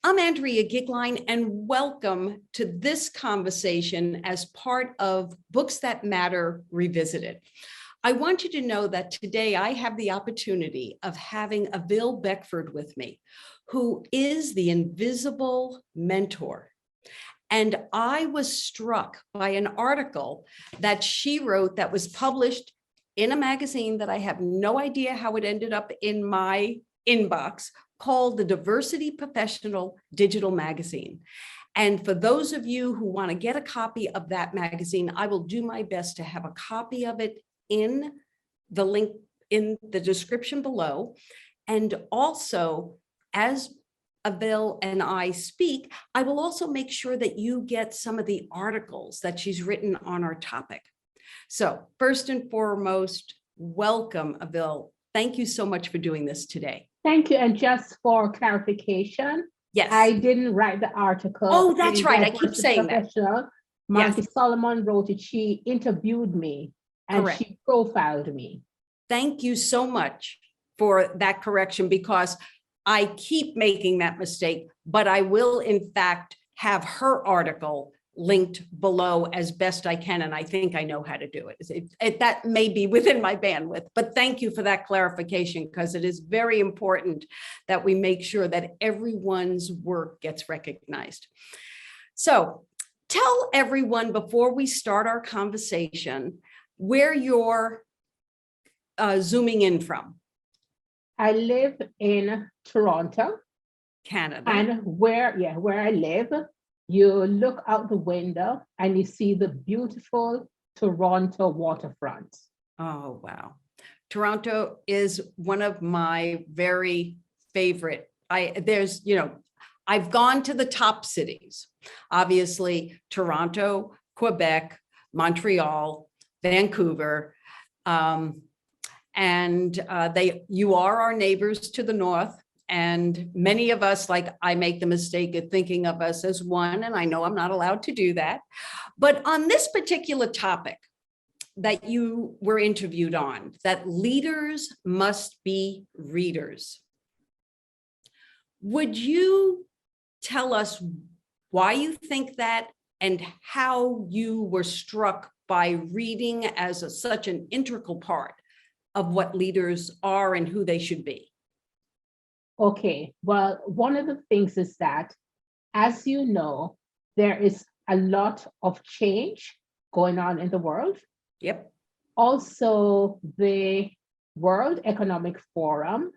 I'm Andrea Goeglein, and welcome to this conversation as part of Books That Matter Revisited. I want you to know that today I have the opportunity of having Avil Beckford with me, who is the invisible mentor. And I was struck by an article that she wrote that was published in a magazine that I have no idea how it ended up in my inbox, called the Diversity Professional Digital Magazine. And for those of you who want to get a copy of that magazine, I will do my best to have a copy of it in the link in the description below. And also, as Avil and I speak, I will also make sure that you get some of the articles that she's written on our topic. So first and foremost, welcome, Avil. Thank you so much for doing this today. Thank you. And just for clarification, yes, I didn't write the article. Oh, that's right. I keep saying that. Monty Solomon wrote it. She interviewed me and Correct. She profiled me. Thank you so much for that correction, because I keep making that mistake, but I will in fact have her article linked below as best I can, and I think I know how to do it. That may be within my bandwidth, but thank you for that clarification, because it is very important that we make sure that everyone's work gets recognized. So tell everyone, before we start our conversation, where you're zooming in from. I live in Toronto, Canada. And where I live, you look out the window and you see the beautiful Toronto waterfront. Oh, wow. Toronto is one of my very favorite. I've gone to the top cities, obviously Toronto, Quebec, Montreal, Vancouver, you are our neighbors to the north. And many of us, like I make the mistake of thinking of us as one, and I know I'm not allowed to do that. But on this particular topic that you were interviewed on, that leaders must be readers, would you tell us why you think that and how you were struck by reading as such an integral part of what leaders are and who they should be? Okay, well, one of the things is that, as you know, there is a lot of change going on in the world. Yep. Also, the World Economic Forum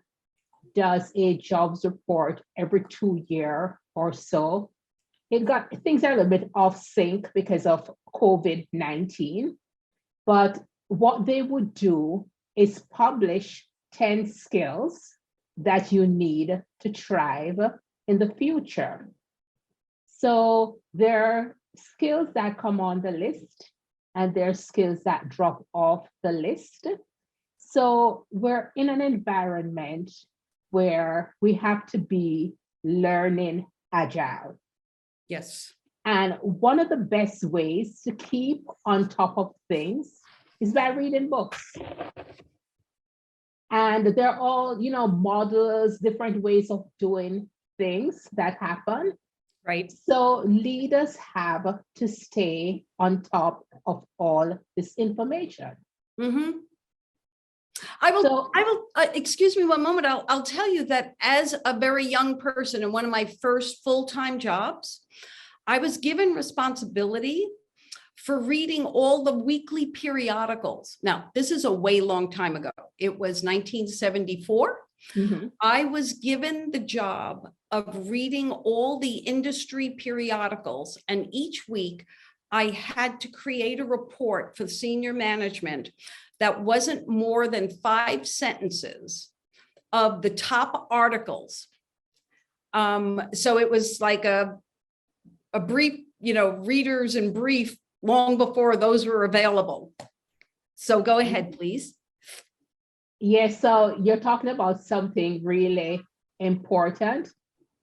does a jobs report every 2 years or so. Things are a little bit off sync because of COVID-19, but what they would do is publish 10 skills that you need to thrive in the future. So there are skills that come on the list and there are skills that drop off the list. So we're in an environment where we have to be learning Agile. Yes. And one of the best ways to keep on top of things is by reading books. And they're all, models, different ways of doing things that happen. Right. So leaders have to stay on top of all this information. Mm-hmm. I will, excuse me one moment. I'll tell you that as a very young person in one of my first full-time jobs, I was given responsibility for reading all the weekly periodicals. Now, this is a way long time ago. It was 1974. Mm-hmm. I was given the job of reading all the industry periodicals, and each week I had to create a report for senior management that wasn't more than 5 sentences of the top articles. So it was like a brief, readers in brief, long before those were available. So go ahead, please. Yes, so you're talking about something really important,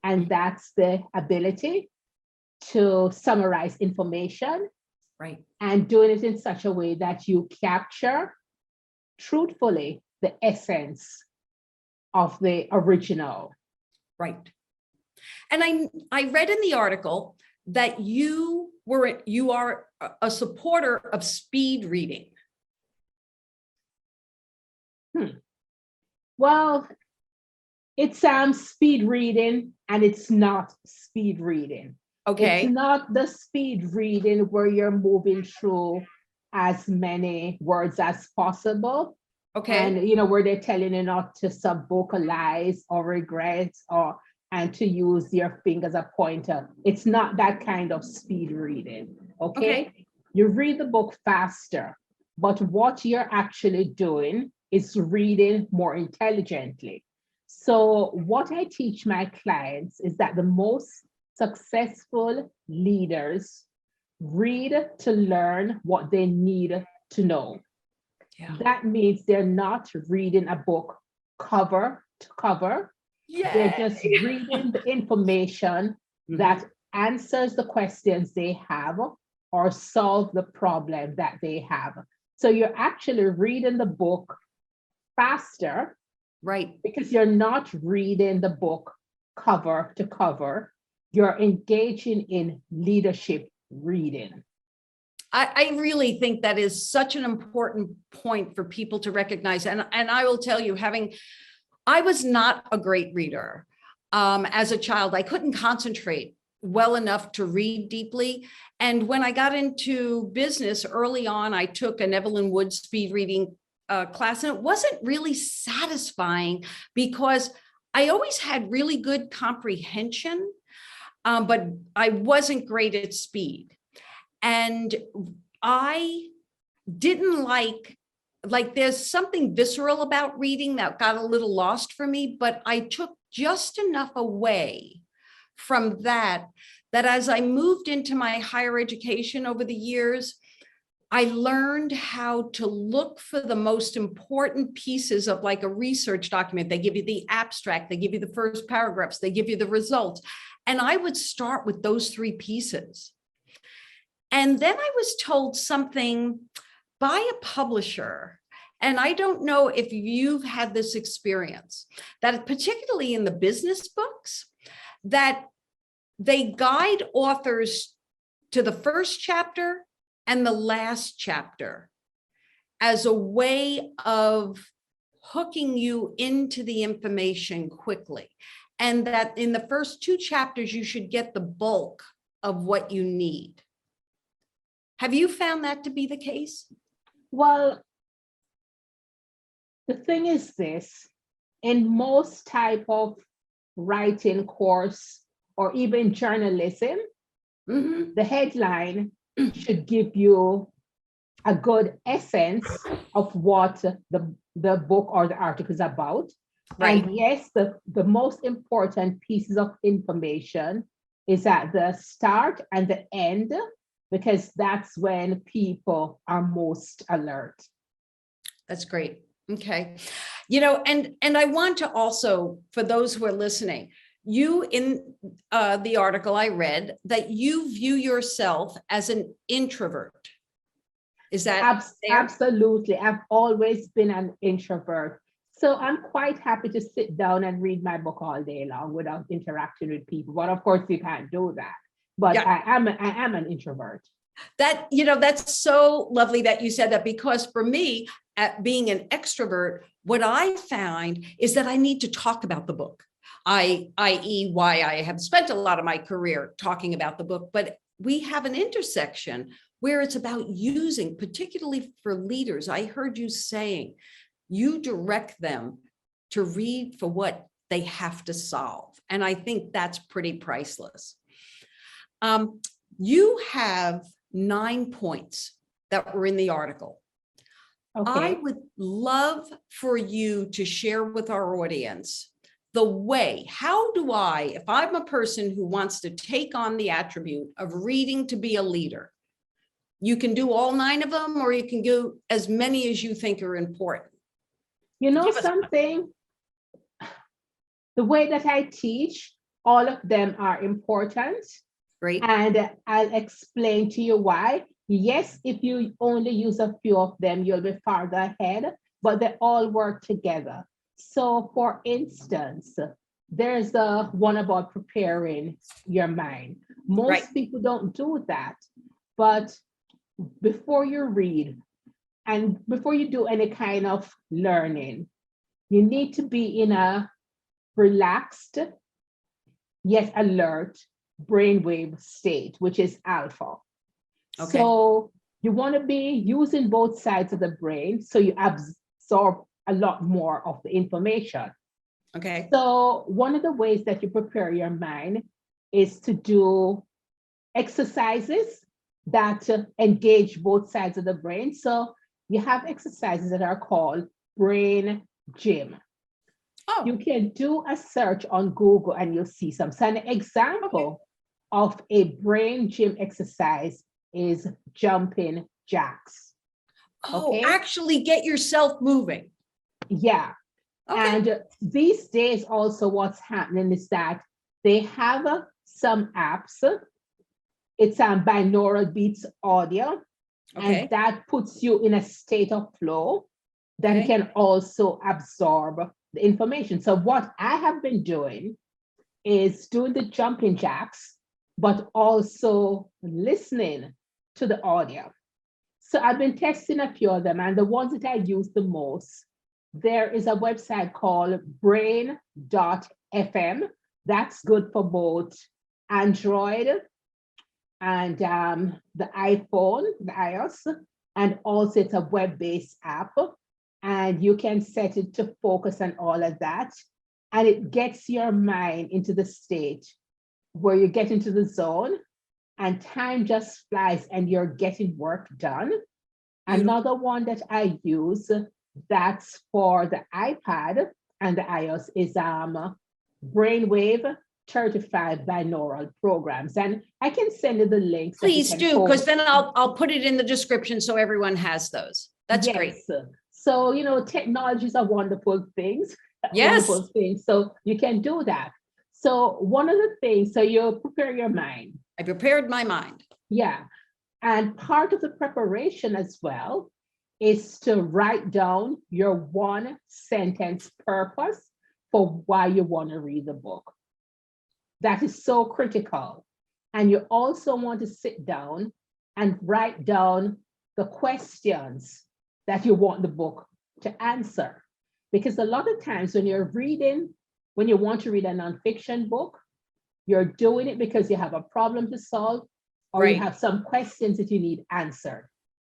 and that's the ability to summarize information. Right. And doing it in such a way that you capture truthfully the essence of the original. Right. And I read in the article that you are a supporter of speed reading. Well, it's speed reading, and it's not speed reading. Okay. It's not the speed reading where you're moving through as many words as possible. Okay. And where they're telling you not to sub-vocalize or regret and to use your finger as a pointer. It's not that kind of speed reading. Okay. You read the book faster, but what you're actually doing is reading more intelligently. So what I teach my clients is that the most successful leaders read to learn what they need to know. Yeah. That means they're not reading a book cover to cover. Yay. They're just reading the information that answers the questions they have or solve the problem that they have. So you're actually reading the book faster, right? Because you're not reading the book cover to cover. You're engaging in leadership reading. I really think that is such an important point for people to recognize. And I will tell you, I was not a great reader. As a child, I couldn't concentrate well enough to read deeply. And when I got into business early on, I took an Evelyn Wood speed reading class, and it wasn't really satisfying because I always had really good comprehension, but I wasn't great at speed. And I didn't like there's something visceral about reading that got a little lost for me, but I took just enough away from that as I moved into my higher education over the years, I learned how to look for the most important pieces of like a research document. They give you the abstract, they give you the first paragraphs, they give you the results. And I would start with those three pieces. And then I was told something by a publisher, and I don't know if you've had this experience, that particularly in the business books, that they guide authors to the first chapter and the last chapter as a way of hooking you into the information quickly. And that in the first two chapters, you should get the bulk of what you need. Have you found that to be the case? Well, the thing is this, in most type of writing course or even journalism, the headline should give you a good essence of what the book or the article is about. Right. And yes, the most important pieces of information is at the start and the end, because that's when people are most alert. That's great. Okay. And I want to also, for those who are listening, you in the article I read that you view yourself as an introvert. Is that absolutely? I've always been an introvert. So I'm quite happy to sit down and read my book all day long without interacting with people. But of course, you can't do that. But yeah. I am an introvert. That's so lovely that you said that, because for me, at being an extrovert, what I find is that I need to talk about the book, i.e. why I have spent a lot of my career talking about the book. But we have an intersection where it's about using, particularly for leaders. I heard you saying you direct them to read for what they have to solve. And I think that's pretty priceless. You have 9 points that were in the article. Okay. I would love for you to share with our audience the way, how do I, if I'm a person who wants to take on the attribute of reading to be a leader, you can do all 9 of them, or you can do as many as you think are important. You know something? The way that I teach, all of them are important. Great. And I'll explain to you why. Yes, if you only use a few of them, you'll be farther ahead, but they all work together. So for instance, there's the one about preparing your mind. Most Right. people don't do that, but before you read and before you do any kind of learning, you need to be in a relaxed yet alert brainwave state, which is alpha. Okay. So you want to be using both sides of the brain so you absorb a lot more of the information. Okay. So one of the ways that you prepare your mind is to do exercises that engage both sides of the brain. So you have exercises that are called brain gym. Oh, You can do a search on Google and you'll see some. So an example of a brain gym exercise is jumping jacks. oh, Okay. actually get yourself moving. Yeah. Okay. And these days also what's happening is that they have some apps. It's binaural beats audio. Okay. And that puts you in a state of flow that Okay. can also absorb the information. So what I have been doing is doing the jumping jacks, but also listening to the audio. So I've been testing a few of them, and the ones that I use the most, there is a website called brain.fm. That's good for both Android and the iPhone, the iOS, and also it's a web-based app. And you can set it to focus on all of that. And it gets your mind into the state where you get into the zone and time just flies and you're getting work done. Beautiful. Another one that I use that's for the iPad and the iOS is Brainwave 35 binaural programs. And I can send you the links. Please do, because then I'll put it in the description so everyone has those. That's great. So, you know, technologies are wonderful things. Yes. Wonderful things. So you can do that. So one of the things, so you prepare your mind. I prepared my mind. Yeah. And part of the preparation as well is to write down your one sentence purpose for why you want to read the book. That is so critical. And you also want to sit down and write down the questions that you want the book to answer. Because a lot of times when you're reading, when you want to read a nonfiction book, you're doing it because you have a problem to solve, or you have some questions that you need answered.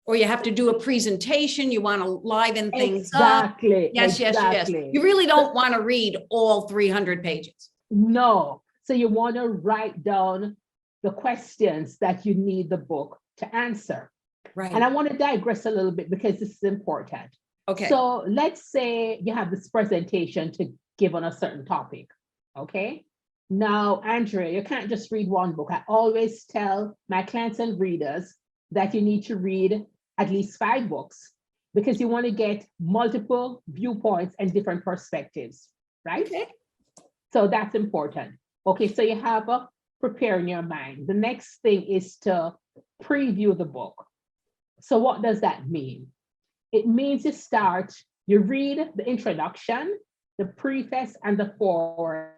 Or you have to do a presentation, you want to liven things up. Yes. You really don't want to read all 300 pages. No. So you want to write down the questions that you need the book to answer. Right. And I want to digress a little bit because this is important. Okay. So let's say you have this presentation to give on a certain topic. Okay. Now, Andrea, you can't just read one book. I always tell my clients and readers that you need to read at least 5 books because you want to get multiple viewpoints and different perspectives, right? Okay. So that's important. Okay, so you have preparing your mind. The next thing is to preview the book. So what does that mean? It means you read the introduction, the preface, and the foreword.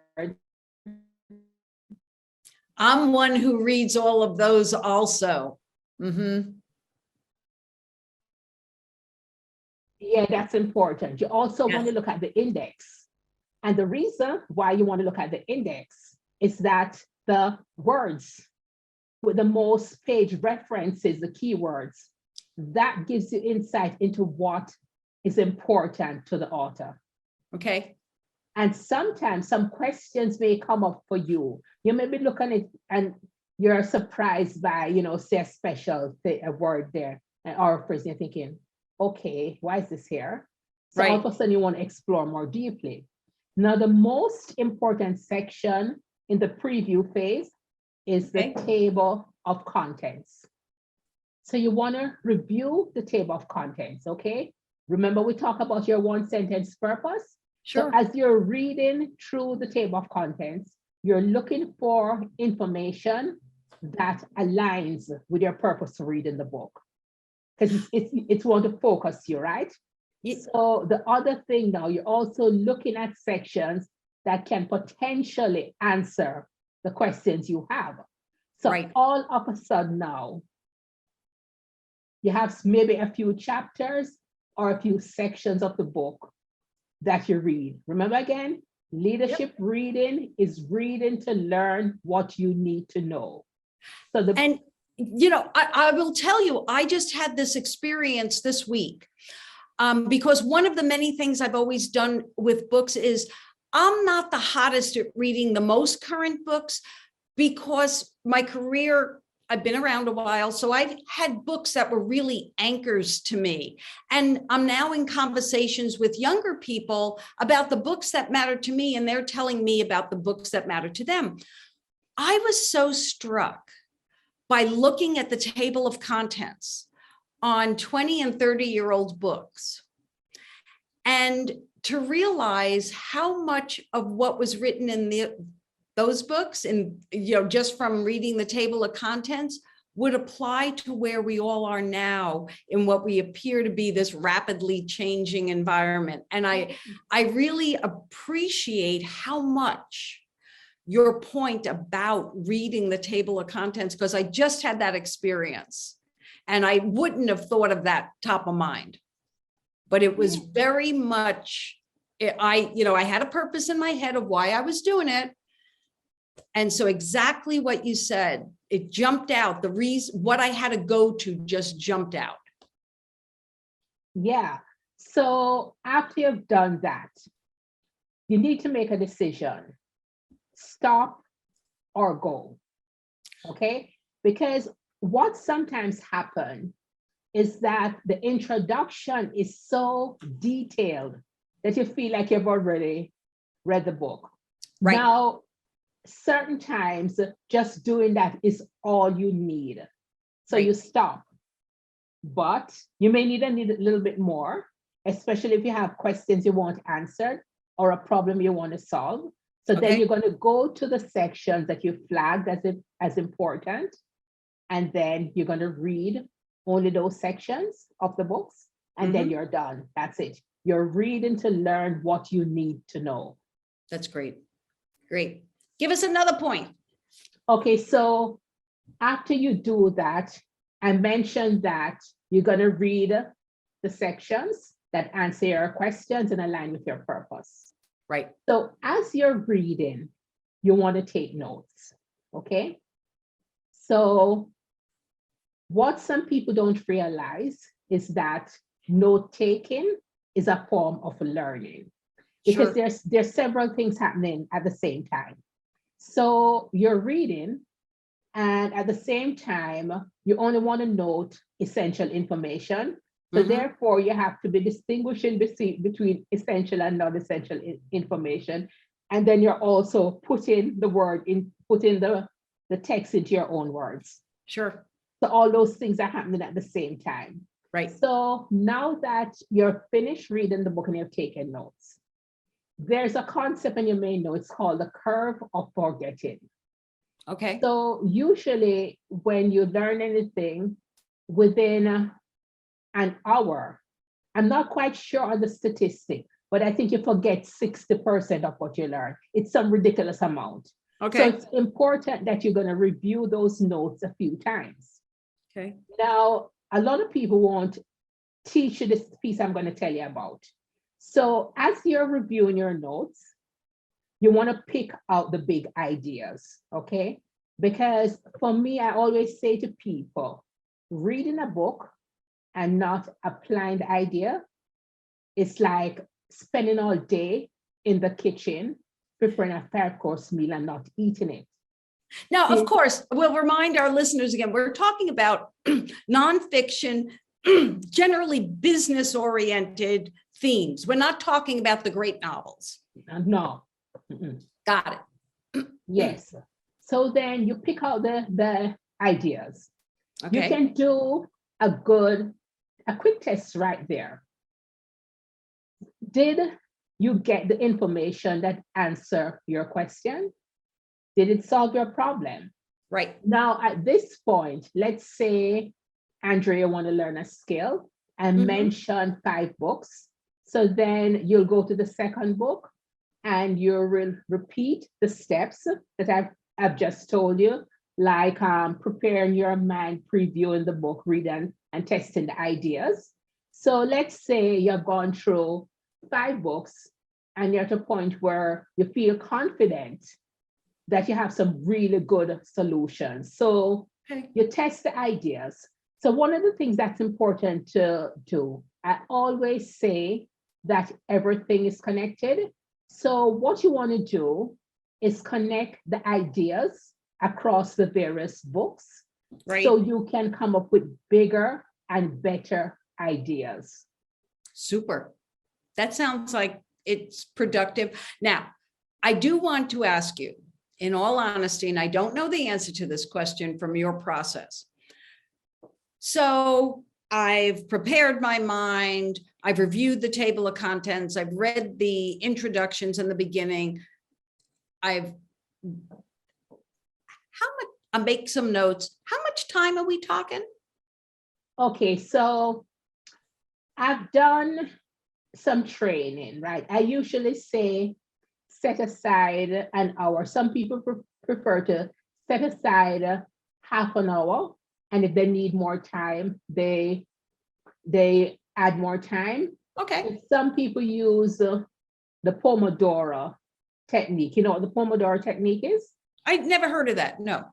I'm one who reads all of those also. Mm-hmm. Yeah, that's important. You also want to look at the index. And the reason why you want to look at the index is that the words with the most page references, the keywords, that gives you insight into what is important to the author. Okay. And sometimes some questions may come up for you. You may be looking at it and you're surprised by, say a special a word there or a phrase, you're thinking, okay, why is this here? So all of a sudden you want to explore more deeply. Now, the most important section in the preview phase is the table of contents. So you want to review the table of contents, okay? Remember, we talk about your one sentence purpose. Sure. So as you're reading through the table of contents, you're looking for information that aligns with your purpose to read in the book. Because it's want to focus you, right? So the other thing now, you're also looking at sections that can potentially answer the questions you have. So Right. all of a sudden now, you have maybe a few chapters or a few sections of the book that you read. Remember again, leadership reading is reading to learn what you need to know. So And, you know, I will tell you, I just had this experience this week because one of the many things I've always done with books is I'm not the hottest at reading the most current books because my career, I've been around a while, so I've had books that were really anchors to me. And I'm now in conversations with younger people about the books that matter to me, and they're telling me about the books that matter to them. I was so struck by looking at the table of contents on 20 and 30-year-old books and to realize how much of what was written in those books, and just from reading the table of contents, would apply to where we all are now in what we appear to be this rapidly changing environment. And I really appreciate how much your point about reading the table of contents, because I just had that experience and I wouldn't have thought of that top of mind, but it was very much, I had a purpose in my head of why I was doing it. And so exactly what you said, it jumped out. The reason, what I had to go to just jumped out. Yeah. So after you've done that, you need to make a decision. Stop or go. Okay? Because what sometimes happens is that the introduction is so detailed that you feel like you've already read the book. Right. Now, certain times, just doing that is all you need. So Right. you stop. But you may need a little bit more, especially if you have questions you want answered or a problem you want to solve. So then you're going to go to the sections that you flagged as important, and then you're going to read only those sections of the books, and then you're done. That's it. You're reading to learn what you need to know. That's great. Great. Give us another point. Okay, so after you do that, I mentioned that you're going to read the sections that answer your questions and align with your purpose. Right. So as you're reading, you want to take notes, okay? So what some people don't realize is that note-taking is a form of learning, because there's several things happening at the same time. So you're reading, and at the same time, you only want to note essential information. So therefore, you have to be distinguishing between essential and non-essential information. And then you're also putting the text into your own words. Sure. So all those things are happening at the same time. Right. So now that you're finished reading the book and you've taken notes, there's a concept, and you may know, it's called the curve of forgetting. Okay. So usually when you learn anything within an hour, I'm not quite sure on the statistic, but I think you forget 60% of what you learn. It's some ridiculous amount. Okay. So it's important that you're going to review those notes a few times. Okay. Now, a lot of people won't teach you this piece I'm going to tell you about. So as you're reviewing your notes, you want to pick out the big ideas, okay? Because for me, I always say to people, reading a book and not applying the idea, it's like spending all day in the kitchen preparing a 5-course meal and not eating it. Now, of course, we'll remind our listeners again, we're talking about nonfiction, generally business-oriented themes. We're not talking about the great novels. No. Got it. Yes. So then you pick out the ideas. Okay. You can do a quick test right there. Did you get the information that answer your question? Did it solve your problem? Right. Now, at this point, let's say Andrea want to learn a skill and mention 5 books. So then you'll go to the second book and you will repeat the steps that I've just told you, like preparing your mind, previewing the book, reading and testing the ideas. So let's say you've gone through 5 books and you're at a point where you feel confident that you have some really good solutions. So you test the ideas. So one of the things that's important to do, I always say that everything is connected. So what you want to do is connect the ideas across the various books, Right. so you can come up with bigger and better ideas. Super. That sounds like it's productive. Now, I do want to ask you, in all honesty, and I don't know the answer to this question from your process. So I've prepared my mind, I've reviewed the table of contents, I've read the introductions in the beginning. I'll make some notes. How much time are we talking? Okay, so I've done some training, right? I usually say set aside an hour. Some people prefer to set aside half an hour, and if they need more time, they add more time. Okay. And some people use the Pomodoro technique. You know what the Pomodoro technique is? I never heard of that. No.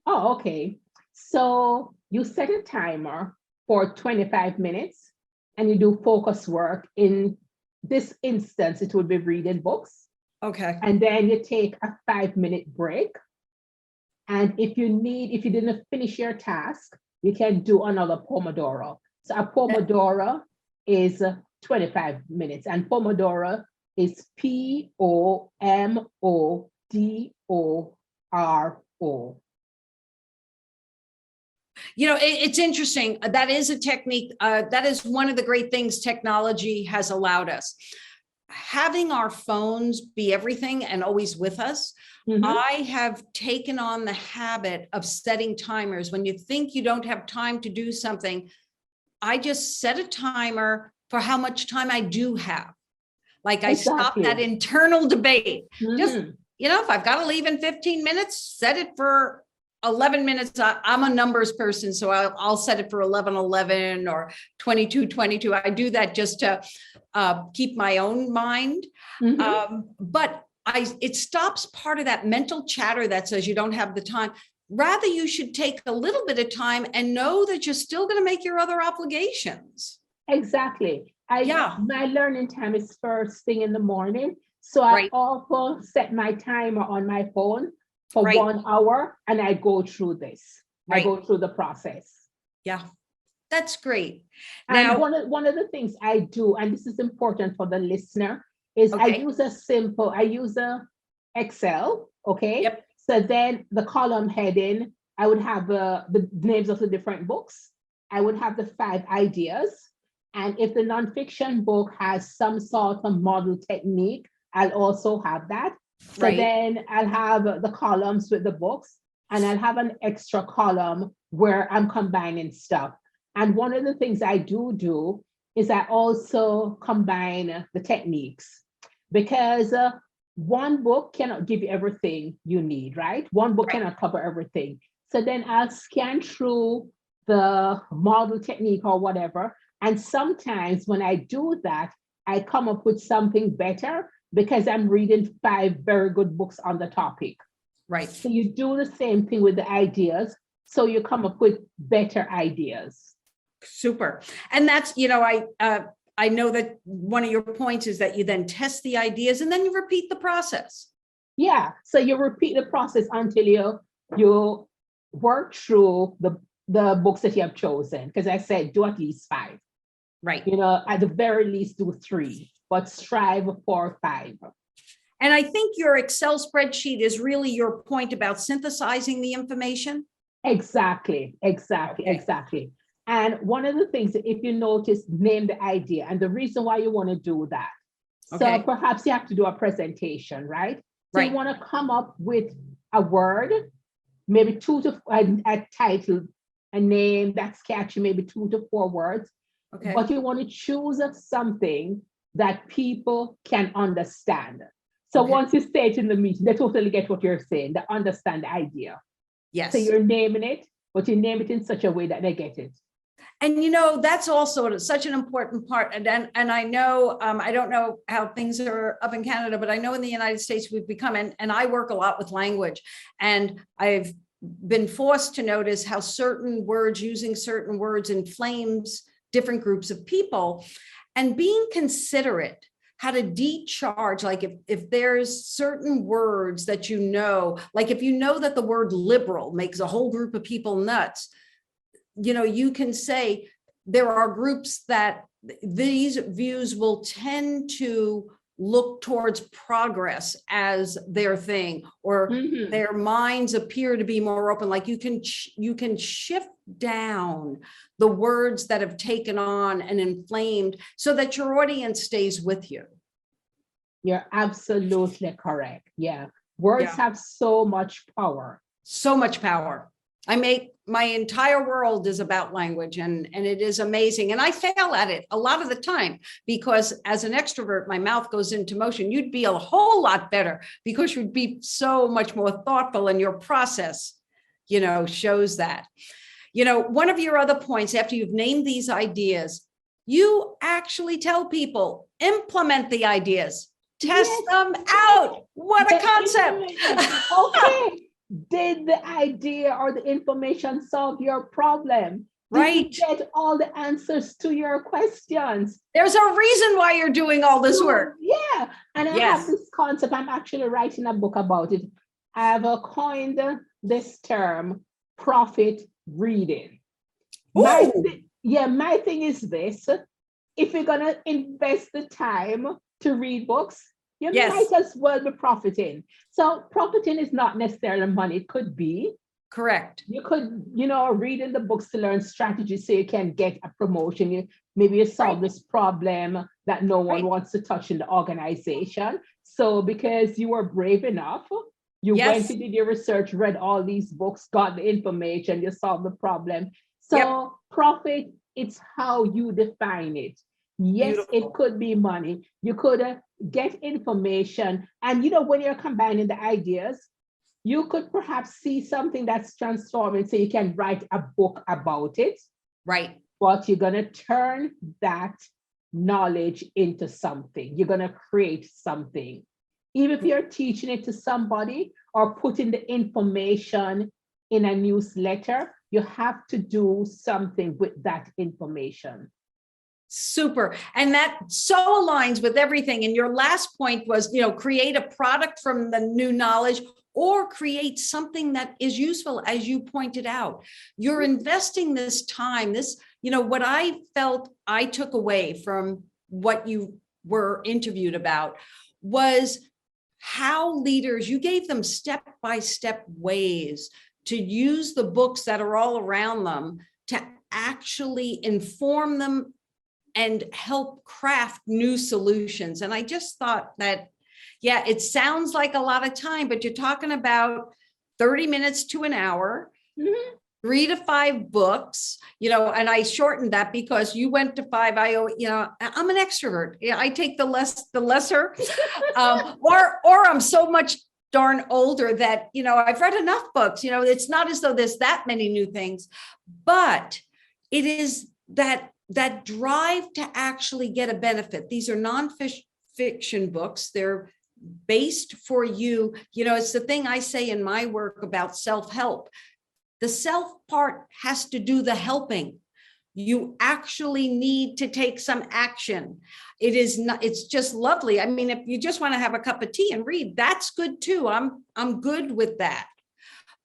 Oh, okay. So you set a timer for 25 minutes and you do focus work. In this instance, it would be reading books. Okay. And then you take a 5-minute break. And if you didn't finish your task, you can do another Pomodoro. So a Pomodoro is 25 minutes, and Pomodoro is Pomodoro. You know, it's interesting. That is a technique. That is one of the great things technology has allowed us. Having our phones be everything and always with us, I have taken on the habit of setting timers. When you think you don't have time to do something, I just set a timer for how much time I do have. Like I stop that internal debate. Just, you know, if I've got to leave in 15 minutes, set it for 11 minutes. I'm a numbers person, so I'll set it for 11:11 or 22:22. I do that just to keep my own mind. But it stops part of that mental chatter that says you don't have the time. Rather, you should take a little bit of time and know that you're still going to make your other obligations. Exactly. My learning time is first thing in the morning. So I also set my timer on my phone for 1 hour, and I go through this. I go through the process. Yeah, that's great. And now, one of the things I do, and this is important for the listener, is I use a Excel, okay? Yep. So then the column heading, I would have the names of the different books. I would have the 5 ideas. And if the nonfiction book has some sort of model technique, I'll also have that. So then I'll have the columns with the books, and I'll have an extra column where I'm combining stuff. And one of the things I do is I also combine the techniques, because one book cannot give you everything you need, right? One book cannot cover everything. So then I'll scan through the model technique or whatever. And sometimes when I do that, I come up with something better because I'm reading 5 very good books on the topic. Right. So you do the same thing with the ideas. So you come up with better ideas. Super. And that's, you know, I know that one of your points is that you then test the ideas and then you repeat the process. Yeah. So you repeat the process until you work through the books that you have chosen. Because I said, do at least 5. Right. You know, at the very least do 3, but strive for 5. And I think your Excel spreadsheet is really your point about synthesizing the information. Exactly. And one of the things, if you notice, name the idea and the reason why you want to do that. So perhaps you have to do a presentation, right? So you want to come up with a word, maybe a title, a name that's catchy, maybe 2 to 4 words. But you want to choose something that people can understand. So Okay. once you say it in the meeting, they totally get what you're saying. They understand the idea. Yes. So you're naming it, but you name it in such a way that they get it. And that's also such an important part. And I know, I don't know how things are up in Canada, but I know in the United States we've become, and I work a lot with language, and I've been forced to notice how using certain words inflames different groups of people, and being considerate, how to decharge, like if there's certain words that like if that the word liberal makes a whole group of people nuts, you can say there are groups that these views will tend to look towards progress as their thing, or their minds appear to be more open. Like you can shift down the words that have taken on and inflamed so that your audience stays with you. You're absolutely correct. Yeah. Words have so much power. So much power. My entire world is about language, and it is amazing. And I fail at it a lot of the time because as an extrovert, my mouth goes into motion. You'd be a whole lot better because you'd be so much more thoughtful, and your process, shows that. One of your other points, after you've named these ideas, you actually tell people, implement the ideas, test them out. What a concept. Okay. Did the idea or the information solve your problem? Did you get all the answers to your questions? There's a reason why you're doing all this work. Yeah. And I have this concept. I'm actually writing a book about it. I have coined this term, profit reading. My thing is this. If you're going to invest the time to read books, you might as well be profiting. So profiting is not necessarily money. It could be. Correct. You could, reading the books to learn strategy so you can get a promotion. Maybe you solve this problem that no one wants to touch in the organization. So because you were brave enough, you went and did your research, read all these books, got the information, you solved the problem. So profit, it's how you define it. Yes, it could be money. You could get information. And, when you're combining the ideas, you could perhaps see something that's transforming so you can write a book about it. Right. But you're going to turn that knowledge into something. You're going to create something. Even if you're teaching it to somebody or putting the information in a newsletter, you have to do something with that information. Super. And that so aligns with everything. And your last point was, create a product from the new knowledge or create something that is useful, as you pointed out. You're investing this time, what I felt I took away from what you were interviewed about was how leaders, you gave them step-by-step ways to use the books that are all around them to actually inform them and help craft new solutions. And I just thought that, it sounds like a lot of time, but you're talking about 30 minutes to an hour, 3 to 5 books, and I shortened that because you went to 5. I'm an extrovert. I take the lesser, or I'm so much darn older that, I've read enough books, it's not as though there's that many new things, but it is that drive to actually get a benefit. These are non-fiction books. They're based for you. It's the thing I say in my work about self-help. The self part has to do the helping. You actually need to take some action. It's just lovely. I mean, if you just want to have a cup of tea and read, that's good too. I'm good with that.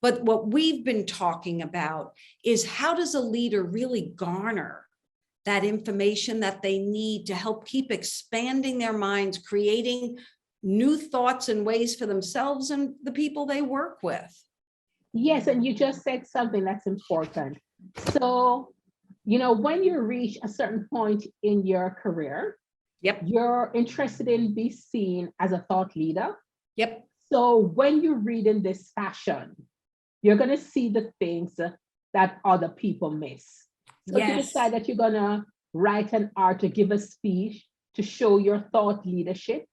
But what we've been talking about is how does a leader really garner that information that they need to help keep expanding their minds, creating new thoughts and ways for themselves and the people they work with. Yes, and you just said something that's important. So, when you reach a certain point in your career, you're interested in being seen as a thought leader. So when you read in this fashion, you're going to see the things that other people miss. So if you decide that you're going to write an art or give a speech to show your thought leadership,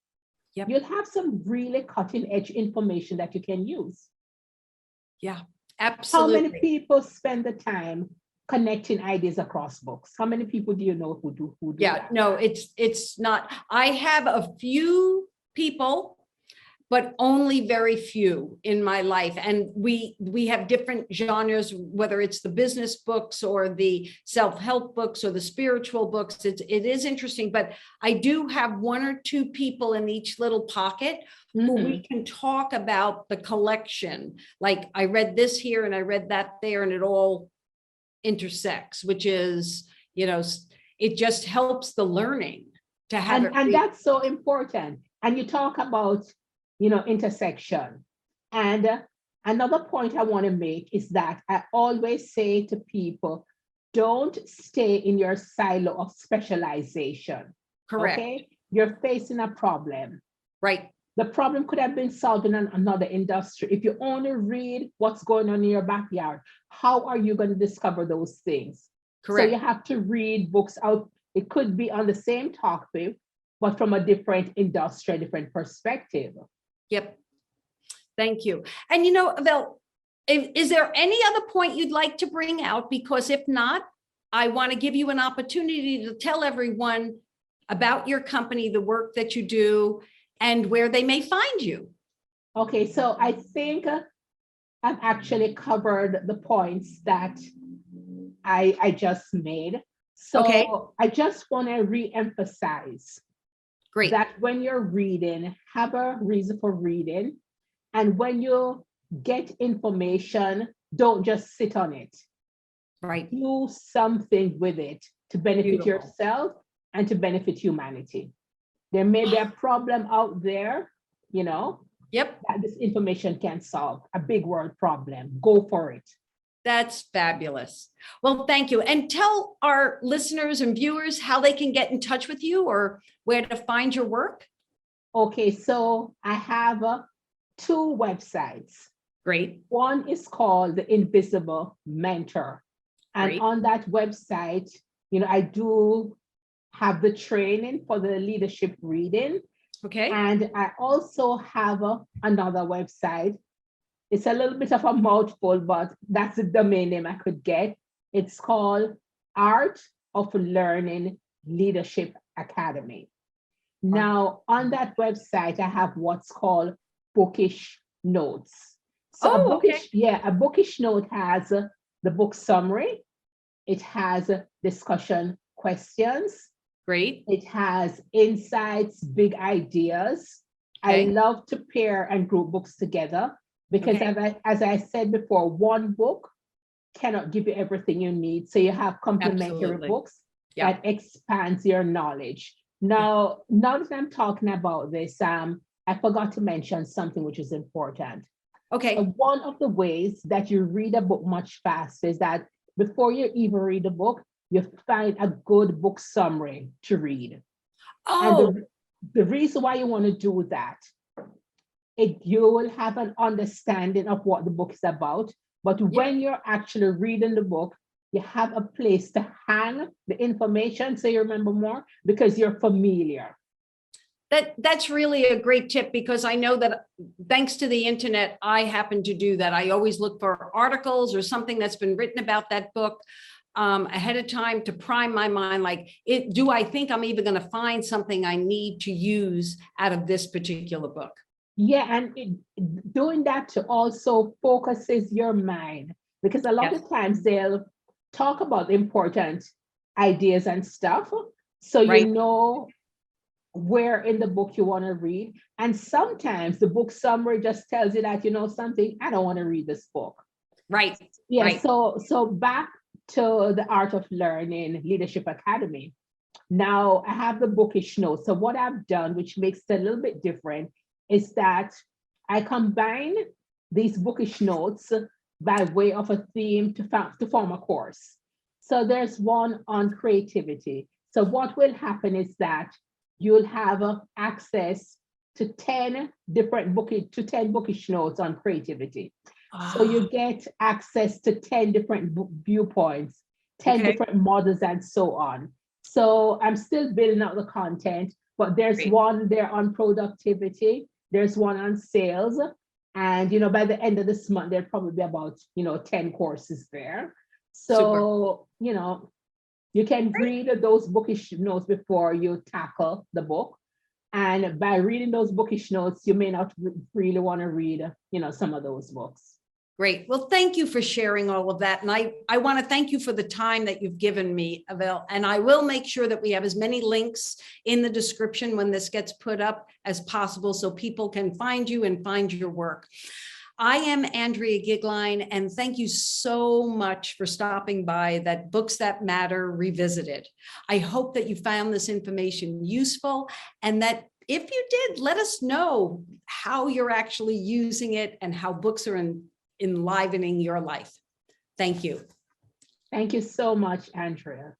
Yep. you'll have some really cutting edge information that you can use. Yeah, How many absolutely. people spend the time connecting ideas across books? How many people do you know who do Yeah, that? no, it's not. I have a few people, but only very few in my life. And we have different genres, whether it's the business books or the self-help books or the spiritual books. It is interesting, but I do have one or two people in each little pocket who we can talk about the collection. Like I read this here and I read that there, and it all intersects, which is, it just helps the learning to have it. And that's so important. And you talk about, intersection. And another point I want to make is that I always say to people, don't stay in your silo of specialization. Correct. Okay? You're facing a problem. Right. The problem could have been solved in another industry. If you only read what's going on in your backyard, how are you going to discover those things? Correct. So you have to read books out. It could be on the same topic, but from a different industry, a different perspective. Yep. Thank you. And Avil, is there any other point you'd like to bring out? Because if not, I want to give you an opportunity to tell everyone about your company, the work that you do, and where they may find you. Okay, so I think I've actually covered the points that I just made. So Okay. I just want to re-emphasize Great. that when you're reading, have a reason for reading. And when you get information, don't just sit on it. Right. Do something with it to benefit Beautiful. yourself and to benefit humanity. There may be a problem out there, Yep. that this information can solve, a big world problem. Go for it. That's fabulous. Well, thank you. And tell our listeners and viewers how they can get in touch with you or where to find your work. Okay, so I have two websites. Great. One is called The Invisible Mentor. And Great. on that website, I do have the training for the leadership reading. Okay. And I also have another website. It's a little bit of a mouthful, but that's the domain name I could get. It's called Art of Learning Leadership Academy. Now, on that website, I have what's called bookish notes. So a bookish note has the book summary. It has discussion questions. Great. It has insights, big ideas. Okay. I love to pair and group books together because as I said before, one book cannot give you everything you need. So you have complementary Absolutely. books Yeah. that expands your knowledge. Now that I'm talking about this, I forgot to mention something which is important. Okay. One of the ways that you read a book much faster is that before you even read a book, you find a good book summary to read. Oh. And the reason why you want to do that, you will have an understanding of what the book is about. But when you're actually reading the book, you have a place to hang the information so you remember more because you're familiar. That's really a great tip because I know that thanks to the internet, I happen to do that. I always look for articles or something that's been written about that book ahead of time to prime my mind. Like, do I think I'm even going to find something I need to use out of this particular book? Yeah, and doing that to also focuses your mind because a lot of times they'll talk about important ideas and stuff. So you know where in the book you want to read. And sometimes the book summary just tells you that, something, I don't want to read this book. Right. Yeah. Right. So back to the Art of Learning Leadership Academy. Now I have the bookish notes. So what I've done, which makes it a little bit different, is that I combine these bookish notes by way of a theme to form a course. So there's one on creativity. So what will happen is that you'll have access to 10 bookish notes on creativity. So you get access to 10 different viewpoints, 10 different models and so on. So I'm still building out the content, But there's Great. one there on productivity, there's one on sales. And, by the end of this month, there'll probably be about, 10 courses there. So, you can read those bookish notes before you tackle the book. And by reading those bookish notes, you may not really want to read, some of those books. Great. Well, thank you for sharing all of that. And I want to thank you for the time that you've given me, Avil. And I will make sure that we have as many links in the description when this gets put up as possible so people can find you and find your work. I am Andrea Goeglein, and thank you so much for stopping by that Books That Matter Revisited. I hope that you found this information useful, and that if you did, let us know how you're actually using it and how books are enlivening your life. Thank you. Thank you so much, Andrea.